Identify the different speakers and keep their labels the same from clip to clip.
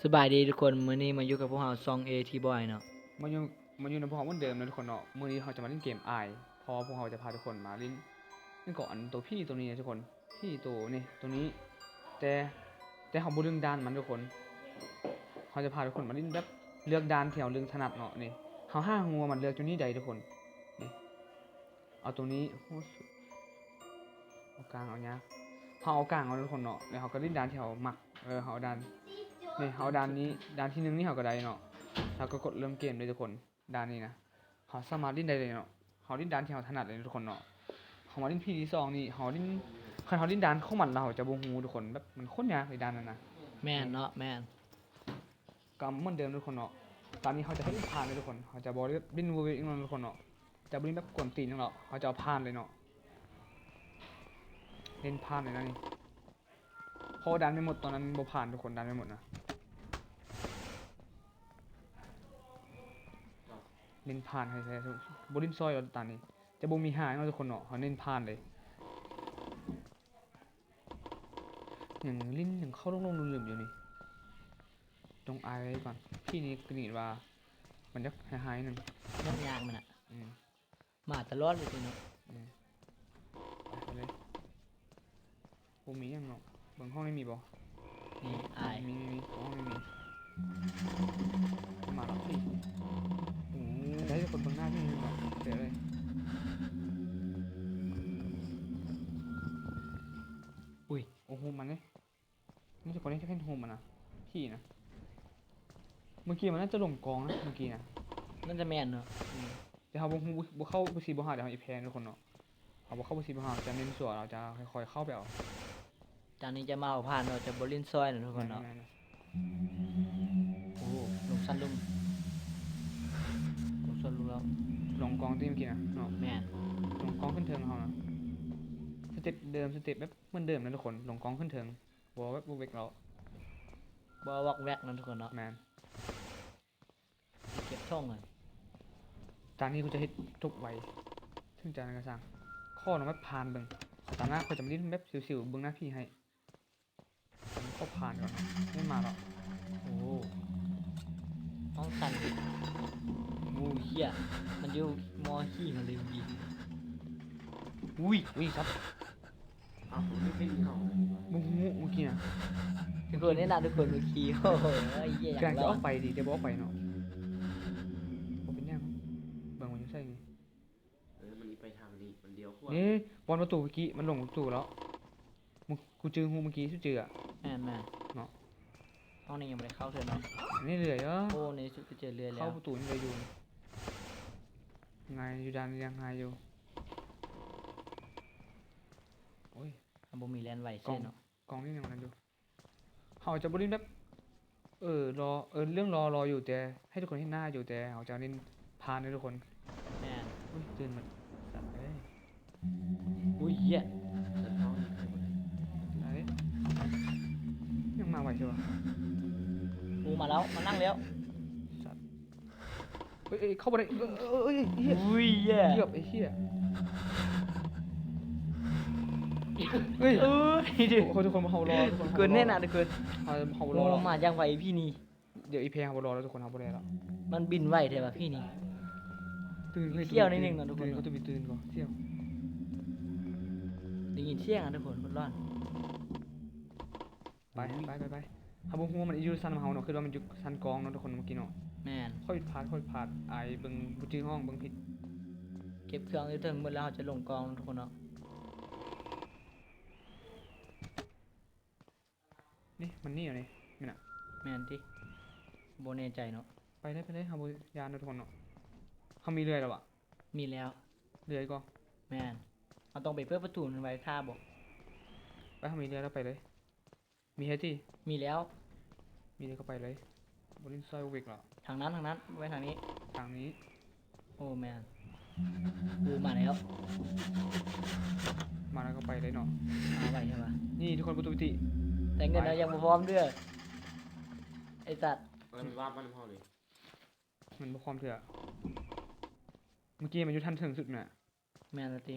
Speaker 1: สบายดีทุกคนมื้อนี้มาอยู่กับพวกเราซอง AT Boy เนาะ
Speaker 2: มาอยู่มาอยู่ในพวกเราเหมือนเดิมนะทุกคนเนาะมื้อนี้เราจะมาเล่นเกมเพราะพวกเราจะพาทุกคนมาเล่นก่อนตัวพี่ตัวนี้นะทุกคนพี่ตัวนี่ตัวนี้แต่เขาบ่เรื่องด้านมันทุกคนเขาจะพาทุกคนมาเล่นแบบเลือกด้านที่เราเรื่องถนัดเนาะนี่เขาห้างัวมันเลือกตัวนี้ใดทุกคนนี่เอาตัวนี้โหเอากลางเอายากเขาเอากลางเอาทุกคนเนาะแล้วเขาก็เล่นด้านที่เขามักเขาเอาด้านนี่เขาเอาด้านนี้ด้านที่1นี่เขาก็ได้เนาะเราก็กดเริ่มเกมเลยทุกคนด้านนี้นะเขาสามารถเล่นได้เลยเนาะเขาเล่นด้านที่เขาถนัดเลยทุกคนเนาะเขามาเล่นพี่ที่2นี่เขาเล่นคันเขาเล่นด้านเข้ามันเราจะบ่ฮู้ทุกคนแบบมันโคตรยากเลยด้านนั้นนะ
Speaker 1: แม่นเนาะแม่น
Speaker 2: ก็เหมือนเดิมทุกคนเนาะตอนนี้เขาจะให้ผ่านเลยทุกคนเขาจะบ่ได้เล่นเวอร์อีกแล้วทุกคนเนาะจะบ่เล่นแบบกวนตีนจังหรอกเขาจะเอาผ่านเลยเนาะเล่นผ่านเลยนะนี่เพราะว่าดันไม่หมดตอนนั้นบ่ผ่านทุกคนดันไม่หมดนะเล่นผ่านให้แท้ทุกบ่เล่นซอยเอาตอนนี้จะบ่มีหายเนาะทุกคนเนาะเขาเล่นผ่านเลยอย่างลิ้นอย่างเข้าลงๆลืมๆอยู่นี่ตรงอายไว้ก่อนพี่นี่กรีดว่ามันจะหายๆนึง
Speaker 1: ยากมันน่ะ
Speaker 2: อืม
Speaker 1: มาตลอดเลยเนาะ
Speaker 2: ไปเลยบ่มีหยังเนาะเบิ่งห้องนี้มีบ่
Speaker 1: นี่อาย
Speaker 2: มีห้องนี้มีมาแล้วพี่โอ้ได้ทุกคนเบิ่งหน้าพี่เนาะเจ๋อเลยอุ้ยโอ้โหมันนี่นี่ทุกคนนี่จะเห็นโฮมมันนะพี่นะเมื่อกี้มันน่าจะลงกองนะเมื่อกี้นะ
Speaker 1: นั่นจะแม่นเนาะ
Speaker 2: แต่เขาบ่เข้าบ่ซีบ่หาเดี๋ยวเขาอีแพนทุกคนเนาะเขาบ่เข้าบ่ซีบ่หาจะเน้นส่วนเราจะค่อยๆเข้าไปเอา
Speaker 1: จากนี้จะมาเอาผ่านเนาะจะบ่ลิ้นซอยเนาะทุกคนเนาะโอ้ลงสั้นลงสั้นลงแล้ว
Speaker 2: ลงกองที่เมื่อกี้นะเนาะ
Speaker 1: แม่น
Speaker 2: ลงกองขึ้นเทิงเขานะสเต็ปเดิมสเต็ปแบบเหมือนเดิมนะทุกคนลงกองขึ้นเทิงบ่แบบบ่เวกเรา
Speaker 1: บ่วอกแวกเนาะทุกคนเนาะ
Speaker 2: แม่น
Speaker 1: เก็บช่องเลย
Speaker 2: ตอนนี้กูจะเฮ็ดทุกไวถึงจะนั่นก็สร้างข้อน้องแบบผ่านเบิ่งตอนหน้าเขาจะมาดิ้นแบบสิวๆเบิ่งหน้าพี่ให้ผมเข้าผ่านก่อนไม่มาหรอก
Speaker 1: โอ้ห้องสั่นโอ้เหี้ยมันอยู่มอขี้มันเลยดี
Speaker 2: อุ้ยครับ
Speaker 3: เอาไม่เป็นเขา
Speaker 2: บุ้งเมื่อกี้นะ
Speaker 1: ทุกคนนี่นะทุกคนดูขี้โอ้โหเหี้ยอก
Speaker 2: ำลั
Speaker 1: ยาง ก
Speaker 2: จะ
Speaker 1: ลอ
Speaker 2: อง อกไปดิแต่บ่ออกไปเนาะบ่เป็นแนวเบิ่งมันอยู่ใส่นี่
Speaker 3: มันไปทางนี้มันเดียวขั้ว
Speaker 2: นี่บอลประตูเมื่อกี้มันลงประตูแล้วกูเจอฮูเมื่อกี้ชื่อเจออะ
Speaker 1: แม่นแม่น
Speaker 2: เนาะ
Speaker 1: ห้องนี้ยังไม่ได้เข้าเถอะเนาะ
Speaker 2: นี่เลย
Speaker 1: โอ้ในสุดก็เจอเรือแล้ว
Speaker 2: เข้าประตูนี่เลยอยู่ไงอยู่ด้านยังไงอยู่โอ้ย
Speaker 1: บ่มีแลนด์ไว้
Speaker 2: กอ
Speaker 1: ใช่
Speaker 2: ง
Speaker 1: เนาะ
Speaker 2: กองนี่ยังนั้นอยู่เขาจะบริ้นแบบรอเรื่องรออยู่แต่ให้ทุกคนเห็นหน้าอยู่แต่เขาจะเล่นพานให้ทุกคน
Speaker 1: แม่น
Speaker 2: อุ้ยตื่นมาสัตว์เอ้ย
Speaker 1: อุ้ยเหี้ย
Speaker 3: แต่เขา
Speaker 2: ไอ้ยังมาไหวใช่ปะ
Speaker 1: กูมาแล้วมานั่งแล้ว
Speaker 2: สัตว์เอ้ยเข้าไปได้เหี้ย
Speaker 1: อุ้ยเหี้ย
Speaker 2: เกือบไอ้เหี้ยเฮ้ย
Speaker 1: เอ้ยดิ
Speaker 2: เขาทุกคนมาเฮารอทุกคน
Speaker 1: เกินแน่น่ะทุกคน
Speaker 2: เขาเฮา
Speaker 1: โอ้
Speaker 2: รอแล้ว
Speaker 1: มาจังไวพี่นี่
Speaker 2: เดี๋ยวอีเพลงเฮารอแล้วทุกคนเฮาบ่ได้แล้ว
Speaker 1: มันบินไวแท้ป่ะพี่นี่
Speaker 2: ตื่น
Speaker 1: เที่ยวนิดนึงก่อนทุกคน
Speaker 2: เขาจะมีตื่นก่อนเที่ยว
Speaker 1: ได้ยินเสียงอ่ะทุกคนคนร้อน
Speaker 2: ไปเฮาบ่ฮู้ว่ามันอยู่ซันเฮาเนาะคือว่ามันอยู่ซันกองเนาะทุกคนเมื่อกี้เนาะ
Speaker 1: แม่น
Speaker 2: ค่อยพาดอายเบิ่งบ่จื้อห้องเบิ่งผิด
Speaker 1: เก็บเครื่องอยู่ถึงหมดแล้วเราจะลงกองทุกคนเนาะ
Speaker 2: นี่มันนี่อยู่นี่นี่น่ะ
Speaker 1: แม่นติบ่แน่ใจเนาะ
Speaker 2: ไปเลยเฮาบ่ยานเนาะทุกคนเนาะเฮามีเรื่อยแล้วอะ
Speaker 1: มีแล้ว
Speaker 2: เรื่อยก็
Speaker 1: แม่นเอาต้องไปเปิดประตูมันไว้ท่าบ่
Speaker 2: ไปเฮามีเรื่อยแล้วไปเลย มีเฮ็ดที่
Speaker 1: มีแล้ว
Speaker 2: มีเรื่อยก็ไปเลยบ่เล่นซอยบ่เวกหรอก
Speaker 1: ทางนั้นไว้ทางนี้
Speaker 2: ทางนี้
Speaker 1: โอ้แม่นกูมาแล้ว
Speaker 2: มาแล้วก็ไปเลยเนาะ
Speaker 1: มาไว้ใช่ป่ะ
Speaker 2: นี่ทุกคนประตูปิติ
Speaker 1: แต่เงินเรายังบ่พร้อมเด้อไอ้สัตว์
Speaker 3: มันว่ามันพ่อเลย
Speaker 2: มันบ่พร้อมเถื่อเมื่อกี้มันอยู่ทันถึงสุดน่ะ
Speaker 1: แม่นละติ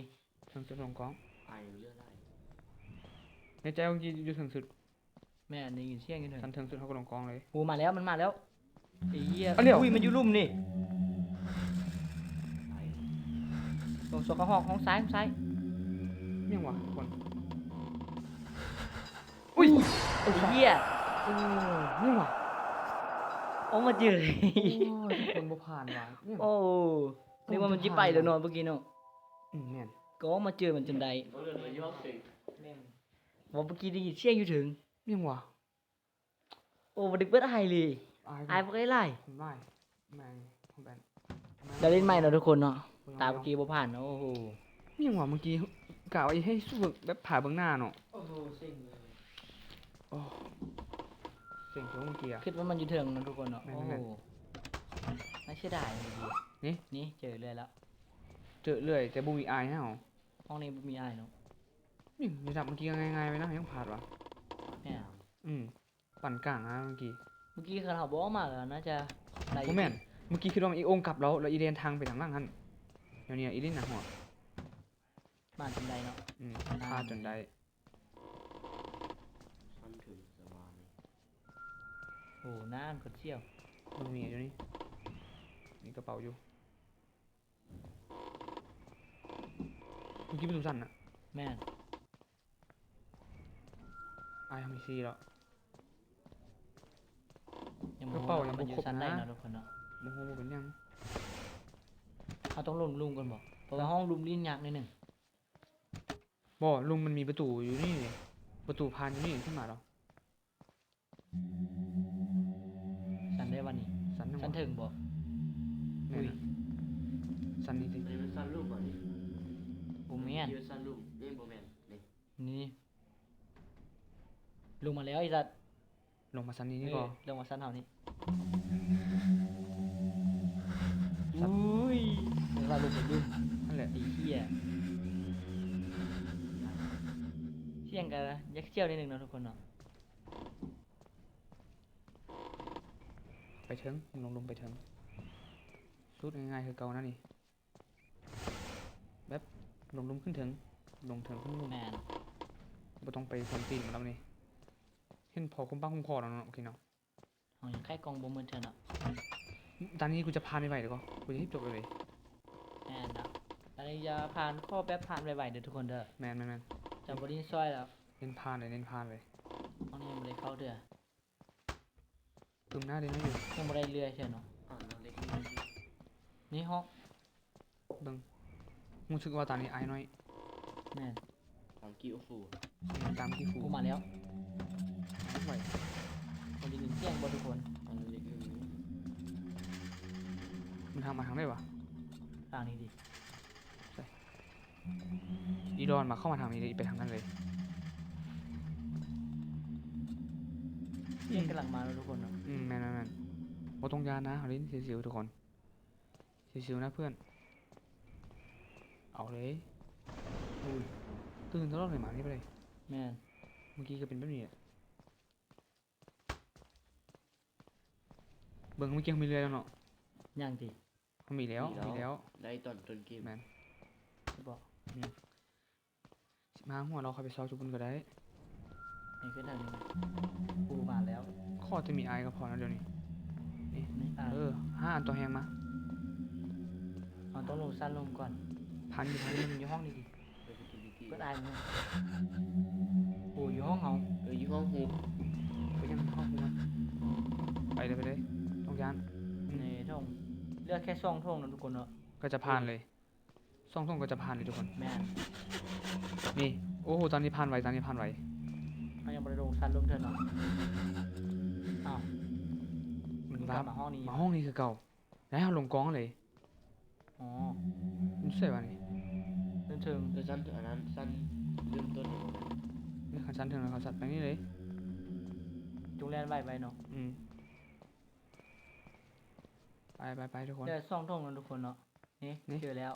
Speaker 2: ถึงสุดลงกอง
Speaker 3: ไปเรื่อยได้
Speaker 2: ในใจเมื่อกี้อยู่ถึงสุด
Speaker 1: แม่ได้ยินเสียงอยู่เถ
Speaker 2: ชั้น
Speaker 1: อะ
Speaker 2: เทิงสุดเขาก็ลงกองเลย
Speaker 1: โอ้มาแล้วมันมาแล้วไอ้เหี้ย
Speaker 2: เอาเร็ว
Speaker 1: อุ้ยมันอยู่ลุ่มนี่ลงโซกห้องซ้ายห้องซ้าย
Speaker 2: เมี่ยงวะทุกคนอุ้ย
Speaker 1: ไอ้เหี้ย
Speaker 2: โอ้เมี่ยงวะ
Speaker 1: โอ้มาเจอ
Speaker 2: โอ้ยทุกคนบ่ผ่านว่ะเมี่ยง
Speaker 1: โอ้นึกว่ามันจะไปแล้วเนอนเมื่อกี้เนาะ
Speaker 2: แม่น
Speaker 1: ก็มาเจอมันจนใด
Speaker 3: เขาเดินมายอดเอง
Speaker 1: ว่าเมื่อกี้ได้ยินเสียงอยู่ถึง
Speaker 2: เมี่ยงวะ
Speaker 1: โอ้บันทึกเบิดอายเลย
Speaker 2: อาย
Speaker 1: อายพวกไอ้ไล่
Speaker 2: ผมได้แม่งผมแบน
Speaker 1: เราเล่นใหม่เนาะทุกคนเนาะตาเมื่อกี้บ่ผ่านเนาะโอ้โห
Speaker 2: เมี่ยงวะเมื่อกี้กะว่าให้สู้แบบผ่าเบื้องหน้าเนาะ
Speaker 1: โอ้โหเซ็งเลย
Speaker 2: โอ้เสียงเสียงเมื่อกี้อะ
Speaker 1: คิดว่ามันอยู่เถิงเนาะทุกคนเนาะ
Speaker 2: แม่
Speaker 1: โอ้
Speaker 2: น
Speaker 1: โหไม่เสียดายเลยดี
Speaker 2: นี่
Speaker 1: นี่เจอเลยแล้ว
Speaker 2: เจอเลยแต่บ่มีอายให้เหรอ
Speaker 1: ห้องนี้บ่มีอายเนาะ
Speaker 2: นี่ระดับเมื่อกี้ง่ายๆไปนะยังผ่านวะ
Speaker 1: เนี่ย
Speaker 2: ปั่นกลางนะเมื่อกี้
Speaker 1: เมื่อกี้เขาบอกมาแล้วน่าจะได้
Speaker 2: โอ้แม่นเมื่อกี้คิดว่ามันอีโองกลับแล้วอีเดนทางไปทางล่างหันเดี๋ยวนี้อีเดนหนักหัว
Speaker 1: มาจนได้เนาะ
Speaker 2: พลาดจนได้
Speaker 3: ชั้นถึงสว่างเลย
Speaker 1: โอ้โหน่านกดเชี่ยว
Speaker 2: มันมีอยู่นี่มีกระเป๋าอยู่เมื่อกี้ประตูสั่นอะ
Speaker 1: แม่น
Speaker 2: อายทำไอซีแล้ว
Speaker 1: ยัง
Speaker 2: กระเป๋ายัง
Speaker 1: มันอยู่
Speaker 2: บ่ครบ
Speaker 1: ชั้น
Speaker 2: นะ
Speaker 1: ได้เนาะทุกคนเนาะ
Speaker 2: โมโหเป็นยัง
Speaker 1: เขาต้องลุมกันบอกเพราะว่าห้องลุมลิ้นยักษ์นิดหนึ่ง
Speaker 2: บ่ลุงมันมีประตูอยู่นี่นี่ประตูพานอยู่นี่ขึ้นมาแล้ว
Speaker 1: ชั้นได้วันนี้
Speaker 2: สันนัง
Speaker 1: ชั้น
Speaker 2: วะ
Speaker 1: ถึงบอก
Speaker 2: แม่นอะสันนี่สิ
Speaker 3: อันนี้มันสั้นลูกก่อนนี่
Speaker 1: บูแมน
Speaker 3: ยืดสั้นลูกนี่โบแมนนี่
Speaker 1: นี่ลงมาแล้วไอ้สัตว์
Speaker 2: ลงมาสันนี้นี่ก็
Speaker 1: ลงมาชั้นเท่านี้
Speaker 2: สัตว์
Speaker 1: อุ้ยเดี๋ยวเราลงไปลุ่ม
Speaker 2: นั่นแหละ
Speaker 1: ไอ้เหี้ยเที่ยงกันนะยักเชี่ยวนิดหนึ่งเนาะทุกคนเนาะ
Speaker 2: ไปเถิงลงไปเถิงสุดง่ายๆคือเก่านั่นนี่แบบลงขึ้นเถิงลงเถิงขึ้นลง
Speaker 1: แมน
Speaker 2: บ่ต้องไปคนตีนมาแล้วนี่เห็นพอคุ้มป้าคุ้มคอแล้วเนาะโอเคเนาะ
Speaker 1: ห้องยังแค่กองบมเมนเทอร์เนาะ
Speaker 2: ตอนนี้กูจะพานไปไหวเดี๋ยวก็กูจะรีบจบเลย
Speaker 1: แมนนะตอนนี้จะผ่านข้อแป๊บผ่านไวๆเด้อทุกคนเด้อ
Speaker 2: แมน
Speaker 1: จะบรินซอยแล้ว
Speaker 2: เน้นพานเลยเน้นพานเลย
Speaker 1: ห้องนี้ยังไม่ได้เข้าเด้อ
Speaker 2: ตึมหน้าเด่นไม่อยู่
Speaker 1: ยังไม่ได้เรื่อยใช่เนาะ
Speaker 3: อ่านเล็กนี่
Speaker 1: นี่ห้อง
Speaker 2: เบิ่งรู้สึกว่าตอนนี้ไอ้น้อย
Speaker 1: แมน
Speaker 3: ทางกิ้วฟู
Speaker 2: ตามที่ฟู
Speaker 1: กูมาแล้ว
Speaker 2: ไหว
Speaker 1: คนได้ยินเสียงบ่ทุกคน
Speaker 3: อันเล็กนี่
Speaker 2: มันทางมาทางได้วะ
Speaker 1: ทางนี้ดิ
Speaker 2: อีดอนมาเข้ามาทางนี้เลยไปทางนั้นเลย
Speaker 1: เสียงกำลังมาแล้วทุกคนเนาะ
Speaker 2: แมนบ่ต้องยานนะเอาลิ้นสิวๆทุกคนสิวๆนะเพื่อนเอาเลยอุ้ยตื่นตลอดเลยหมานี่ไปเลย
Speaker 1: แมน
Speaker 2: เมื่อกี้ก็เป็นแบบนี้แหละเบิ่งเมื่อกี้เขามีเรือแล้วเนาะ
Speaker 1: ย่างดิ
Speaker 2: เขามีแล้วมีแล้ว
Speaker 3: ได้ตอนต้นเกม
Speaker 2: แมน
Speaker 1: จะบอก
Speaker 2: 15หัวเราเข้าไปซอกจุบุนก็ได้
Speaker 1: นี่คือทางนี้นะกูมาแล้ว
Speaker 2: ข้อจะมีไอก็พอนะเดี๋ยวนี้
Speaker 1: นี่อ่ะ
Speaker 2: 5 อันตัวแหงมา
Speaker 1: เราต้องลงสั้นลงก่อน
Speaker 2: พันอยู่พัน
Speaker 1: นี่มันอยู่ห้องนี้ดิ
Speaker 3: เปิดประตูดี
Speaker 1: ก็ได้มั้งโอ้อยู่ห้องเขา
Speaker 3: อยู่ห้องหู
Speaker 2: ไปยังห้องกูมันไปเลยต้องยาน
Speaker 1: ในท่องเลือกแค่ซ่องท่องนะทุกคนเนาะ
Speaker 2: ก็จะผ่านเลยซ่องก็จะผ่านเลยทุกคน
Speaker 1: แม่น
Speaker 2: นี่โอ้โหตอนนี้ผ่านไว
Speaker 1: เขายังบริโภคสั้นลงเธอเนาะอ้าว
Speaker 2: มัน
Speaker 1: ก
Speaker 2: ว้า
Speaker 1: ลับมาห้องนี้
Speaker 2: มาห้องนี้คือเก่าแล้วเอาลงกองเลย
Speaker 1: อ๋อ
Speaker 2: มันใช่ป่ะนี่
Speaker 1: เดินเชิง
Speaker 3: แต่สั้นอันนั้นสั้นเริ่มต้น
Speaker 2: นี่ขันชั้นถึงแล้วเขาสัตว์ไปนี่เลย
Speaker 1: จุงแลนไวๆเนาะ
Speaker 2: ไปทุกคน
Speaker 1: เลือกซ่องท่องนะทุกคนเนาะนี่
Speaker 2: นี่
Speaker 1: เจอแล้ว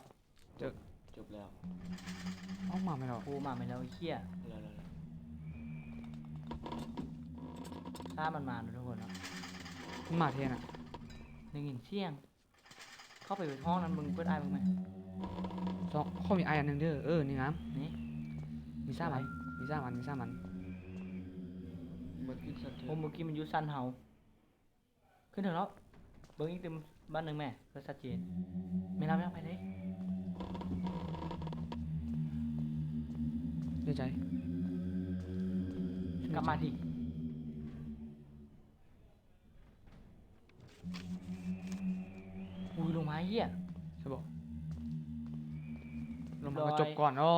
Speaker 3: จบแล้ว
Speaker 2: เอ้ามาไม่หรอก
Speaker 1: กูมาไม่แล้วไอ้เหี้ย
Speaker 3: แล้ว
Speaker 1: ฆ่ามันมานะทุกคนเนาะ
Speaker 2: มันมาเทนอ่ะ
Speaker 1: ได้ยินเสียง เข้าไปห้องนั้นมึงเปิดไอ้มึงไหม
Speaker 2: สองข้อมีไออันหนึงเด้อนี่งาม
Speaker 1: นี่
Speaker 2: มีซ่ามัน
Speaker 3: มันขึ้นสันเทิ
Speaker 1: โอ้เมื่อกี้มันอยู่สั้นเฮาขึ้นถึงแล้วเบิ้งอีกเต็มบ้านหนึ่งแม่เพื่อชัดเจนไม่รับไม่ไปเลย
Speaker 2: ได้ใจ
Speaker 1: กลับมาดิอุ้ยลงมาเหี้ย
Speaker 2: ใช่บอกลงมา
Speaker 1: ร้อย
Speaker 2: ก็จบก่อนอ้อ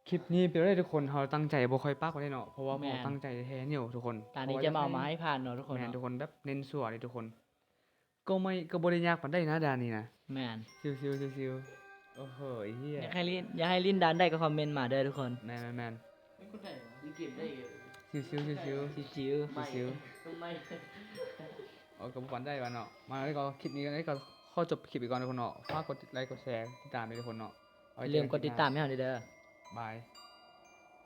Speaker 2: คลิปนี้เป็นได้ทุกคนเราตั้งใจบ่ค่อยปากไว้ได้เนาะเพราะว่าเราตั้งใจแท้ๆเนี่ยทุกคน
Speaker 1: ตอนนี้จะมาเอามาให้ผ่านเนาะทุกคน
Speaker 2: แมนทุก
Speaker 1: เนาะ
Speaker 2: คนแบบเน้นสัวเลยทุกคน ก็บ่ได้ยากปานใดนะดานนี้นะ
Speaker 1: แมน
Speaker 2: ซิวๆโอ้โหไอ้เหี้ย
Speaker 1: อยากให้ลิ้นดันได้ก็คอมเมนต์มาเด้อทุกคน
Speaker 2: แมน
Speaker 3: ไม่คนไหนวะนี่เก็บได้เหรอ
Speaker 2: ซิว
Speaker 1: ชิว
Speaker 3: ไม่
Speaker 2: ซิว
Speaker 3: ไม่
Speaker 2: เอากับปันได้วะเนาะมาแล้วก็คลิปนี้ก็ได้ก็ข้อจบคลิปอีกก่อนทุกคนเนาะฝากกดไลค์กดแชร์ติดตามด้วยทุกคนเนาะ
Speaker 1: ๆอย่าลืมกดติดตามให้เราด้วยเด้อ
Speaker 2: บาย